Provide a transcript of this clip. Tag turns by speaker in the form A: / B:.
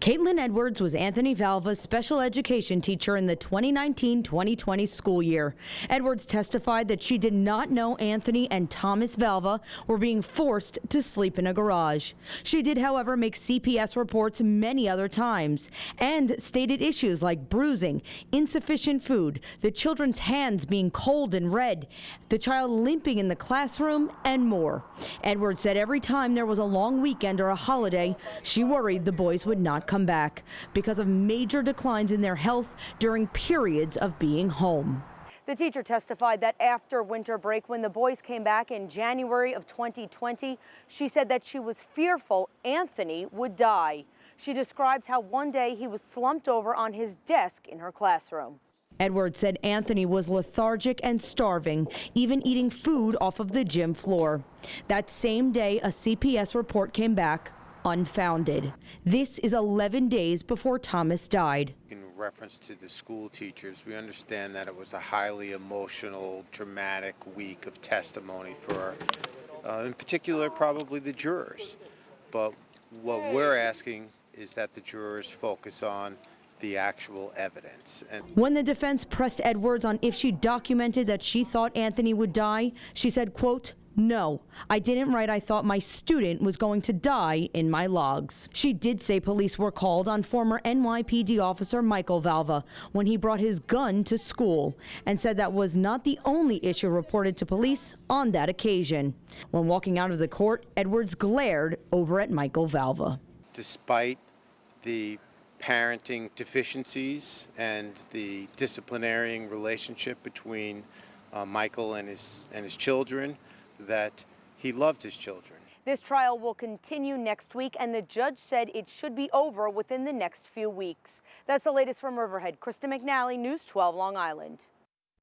A: Caitlin Edwards was Anthony Valva's special education teacher in the 2019-2020 school year. Edwards testified that she did not know Anthony and Thomas Valva were being forced to sleep in a garage. She did, however, make CPS reports many other times and stated issues like bruising, insufficient food, the children's hands being cold and red, the child limping in the classroom, and more. Edwards said every time there was a long weekend or a holiday, she worried the boys would not come back because of major declines in their health during periods of being home.
B: The teacher testified that after winter break, when the boys came back in January of 2020, she said that she was fearful Anthony would die. She describes how one day he was slumped over on his desk in her classroom.
A: Edwards said Anthony was lethargic and starving, even eating food off of the gym floor. That same day, a CPS report came back unfounded. This is 11 days before Thomas died.
C: In reference to the school teachers, we understand that it was a highly emotional, dramatic week of testimony for, in particular, probably the jurors. But what we're asking is that the jurors focus on the actual evidence. And
A: when the defense pressed Edwards on if she documented that she thought Anthony would die, she said, quote, "No, I didn't write I thought my student was going to die in my logs." She did say police were called on former NYPD officer Michael Valva when he brought his gun to school and said that was not the only issue reported to police on that occasion. When walking out of the court, Edwards glared over at Michael Valva.
C: Despite the parenting deficiencies and the disciplinary relationship between Michael and his children, that he loved his children.
B: This trial will continue next week, and the judge said it should be over within the next few weeks. That's the latest from Riverhead. Krista McNally, News 12, Long Island.